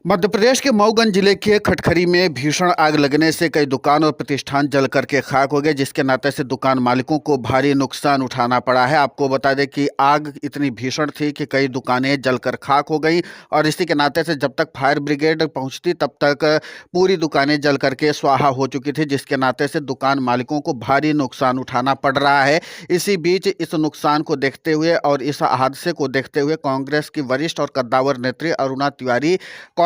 मध्य प्रदेश के मऊगंज जिले के खटखरी में भीषण आग लगने से कई दुकान और प्रतिष्ठान जल करके खाक हो गए, जिसके नाते से दुकान मालिकों को भारी नुकसान उठाना पड़ा है। आपको बता दें कि आग इतनी भीषण थी कि कई दुकानें जलकर खाक हो गई और इसी के नाते से जब तक फायर ब्रिगेड पहुंचती तब तक पूरी दुकानें जल करके स्वाहा हो चुकी थी, जिसके नाते से दुकान मालिकों को भारी नुकसान उठाना पड़ रहा है। इसी बीच इस नुकसान को देखते हुए और इस हादसे को देखते हुए कांग्रेस की वरिष्ठ और कद्दावर नेत्री अरुणा तिवारी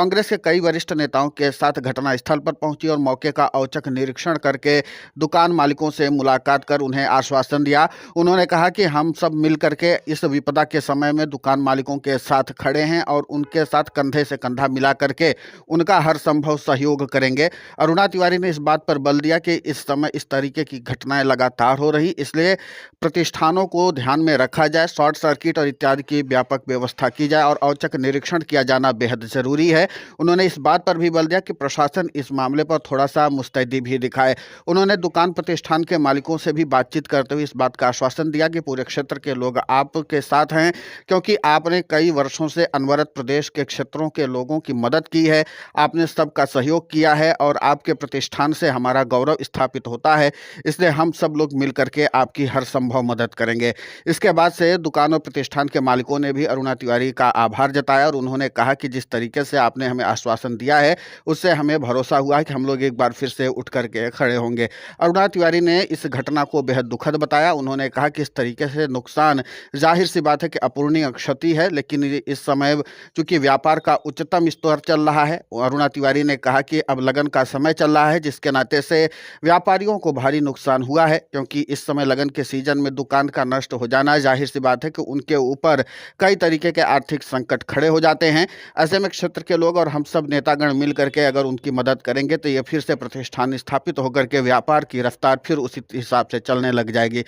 कांग्रेस के कई वरिष्ठ नेताओं के साथ घटनास्थल पर पहुंची और मौके का औचक निरीक्षण करके दुकान मालिकों से मुलाकात कर उन्हें आश्वासन दिया। उन्होंने कहा कि हम सब मिल करके इस विपदा के समय में दुकान मालिकों के साथ खड़े हैं और उनके साथ कंधे से कंधा मिला करके उनका हर संभव सहयोग करेंगे। अरुणा तिवारी ने इस बात पर बल दिया कि इस समय इस तरीके की घटनाएं लगातार हो रही, इसलिए प्रतिष्ठानों को ध्यान में रखा जाए, शॉर्ट सर्किट और इत्यादि की व्यापक व्यवस्था की जाए और औचक निरीक्षण किया जाना बेहद जरूरी है। उन्होंने इस बात पर भी बल दिया कि प्रशासन इस मामले पर थोड़ा सा मुस्तैदी भी दिखाए। उन्होंने दुकान प्रतिष्ठान के मालिकों से भी बातचीत करते हुए इस बात का आश्वासन दिया कि पूरे क्षेत्र के लोग आपके साथ हैं, क्योंकि आपने कई वर्षों से अनवरत प्रदेश के क्षेत्रों के लोगों की मदद की है, आपने सबका सहयोग किया है और आपके प्रतिष्ठान से हमारा गौरव स्थापित होता है, इसलिए हम सब लोग मिल करके आपकी हर संभव मदद करेंगे। इसके बाद से दुकान और प्रतिष्ठान के मालिकों ने भी अरुणा तिवारी का आभार जताया और उन्होंने कहा कि जिस तरीके से आपने हमें आश्वासन दिया है उससे हमें भरोसा हुआ है कि हम लोग एक बार फिर से उठ करके खड़े होंगे। अरुणा तिवारी ने इस घटना को बेहद दुखद बताया। उन्होंने कहा कि इस तरीके से नुकसान जाहिर सी बात है कि अपूरणीय क्षति है, लेकिन इस समय चूंकि व्यापार का उच्चतम स्तर चल रहा है, अरुणा तिवारी ने कहा कि अब लगन का समय चल रहा है, जिसके नाते से व्यापारियों को भारी नुकसान हुआ है, क्योंकि इस समय लगन के सीजन में दुकान का नष्ट हो जाना जाहिर सी बात है कि उनके ऊपर कई तरीके के आर्थिक संकट खड़े हो जाते हैं। ऐसे में क्षेत्र के लोग और हम सब नेतागण मिल करके अगर उनकी मदद करेंगे तो ये फिर से प्रतिष्ठान स्थापित होकर के व्यापार की रफ्तार फिर उसी हिसाब से चलने लग जाएगी।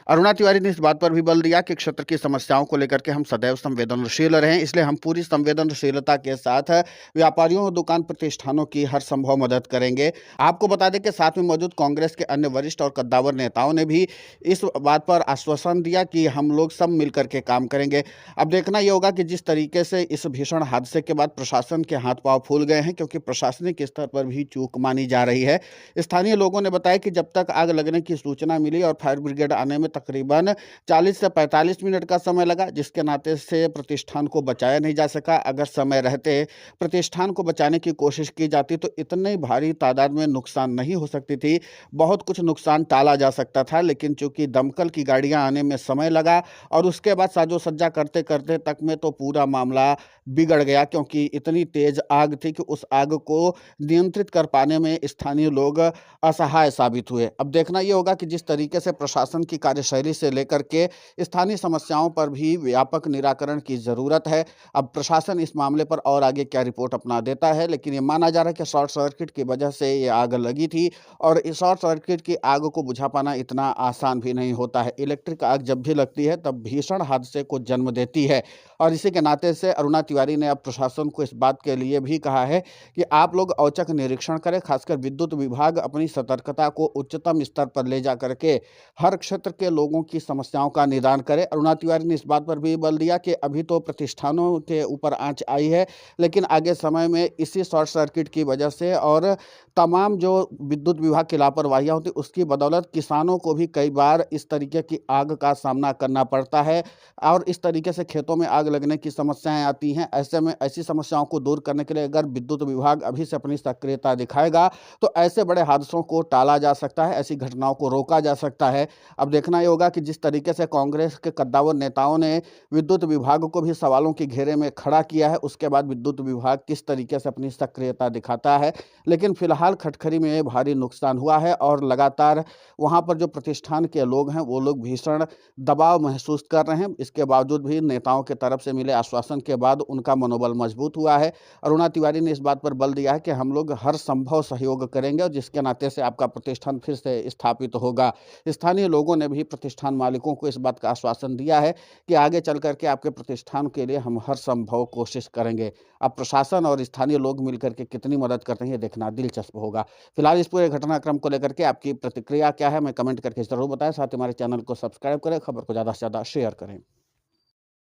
अरुणा तिवारी ने इस बात पर भी बल दिया कि क्षेत्र की समस्याओं को लेकर के हम सदैव संवेदनशील रहें, इसलिए हम पूरी संवेदनशीलता के साथ व्यापारियों और दुकान प्रतिष्ठानों की हर संभव मदद करेंगे। आपको बता दें कि साथ में मौजूद कांग्रेस के अन्य वरिष्ठ और कद्दावर नेताओं ने भी इस बात पर आश्वासन दिया कि हम लोग सब मिलकर के काम करेंगे। अब देखना यह होगा कि जिस तरीके से इस भीषण हादसे के बाद प्रशासन के हाथ पांव फूल गए हैं, क्योंकि प्रशासनिक स्तर पर भी चूक मानी जा रही है। स्थानीय लोगों ने बताया कि जब तक आग लगने की सूचना मिली और फायर ब्रिगेड आने में तकरीबन 40 से 45 मिनट का समय लगा, जिसके नाते से प्रतिष्ठान को बचाया नहीं जा सका। अगर समय रहते प्रतिष्ठान को बचाने की कोशिश की जाती तो इतनी भारी तादाद में नुकसान नहीं हो सकती थी, बहुत कुछ नुकसान टाला जा सकता था। लेकिन चूंकि दमकल की गाड़ियां आने में समय लगा और उसके बाद साजो सज्जा करते करते तक में तो पूरा मामला बिगड़ गया, क्योंकि इतनी तेज आग थी कि उस आग को नियंत्रित कर पाने में स्थानीय लोग असहाय साबित हुए। अब देखना यह होगा कि जिस तरीके से प्रशासन की कार्यशैली से लेकर के स्थानीय समस्याओं पर भी व्यापक निराकरण की जरूरत है। अब प्रशासन इस मामले पर और आगे क्या रिपोर्ट अपना देता है, लेकिन ये माना जा रहा है कि शॉर्ट सर्किट की वजह से ये आग लगी थी और इस शॉर्ट सर्किट की आग को बुझा पाना इतना आसान भी नहीं होता है। इलेक्ट्रिक आग जब भी लगती है तब भीषण हादसे को जन्म देती है और इसी के नाते से अरुणा तिवारी ने अब प्रशासन को इस बात के लिए भी कहा है कि आप लोग औचक निरीक्षण करें, खासकर विद्युत विभाग अपनी सतर्कता को उच्चतम स्तर पर ले जा करके हर क्षेत्र के लोगों की समस्याओं का निदान करे। अरुणा तिवारी ने इस बात पर भी बल दिया कि अभी तो प्रतिष्ठानों के ऊपर आंच आई है, लेकिन आगे समय में इसी शॉर्ट सर्किट की वजह से और तमाम जो विद्युत विभाग की लापरवाहियां होती उसकी बदौलत किसानों को भी कई बार इस तरीके की आग का सामना करना पड़ता है और इस तरीके से खेतों में आग लगने की समस्याएं आती हैं। ऐसे में ऐसी समस्याओं को दूर करने के लिए अगर विद्युत विभाग अभी से अपनी सक्रियता दिखाएगा तो ऐसे बड़े हादसों को टाला जा सकता है, ऐसी घटनाओं को रोका जा सकता है। अब देखना ये होगा कि जिस तरीके से कांग्रेस के कद्दावर नेताओं ने विद्युत विभाग को भी सवालों के घेरे में खड़ा किया है, उसके बाद विद्युत विभाग किस तरीके से अपनी सक्रियता दिखाता है। लेकिन फिलहाल खटखरी में भारी नुकसान हुआ है और लगातार वहां पर जो प्रतिष्ठान के लोग हैं वो लोग भीषण दबाव महसूस कर रहे हैं। इसके बावजूद भी नेताओं के तरफ से मिले आश्वासन के बाद उनका मनोबल मजबूत हुआ है। अरुणा तिवारी ने इस बात पर बल दिया है कि हम लोग हर संभव सहयोग करेंगे और जिसके नाते से आपका प्रतिष्ठान फिर से स्थापित होगा। स्थानीय लोगों ने भी प्रतिष्ठान मालिकों को इस बात का आश्वासन दिया है कि आगे चल करके आपके प्रतिष्ठान के लिए हम हर संभव कोशिश करेंगे। अब प्रशासन और स्थानीय लोग मिलकर के कितनी मदद करते हैं ये देखना दिलचस्प होगा। फिलहाल इस पूरे घटनाक्रम को लेकर के आपकी प्रतिक्रिया क्या है, हमें कमेंट करके जरूर बताएं। साथ ही हमारे चैनल को सब्सक्राइब करें, खबर को ज़्यादा से ज़्यादा शेयर करें।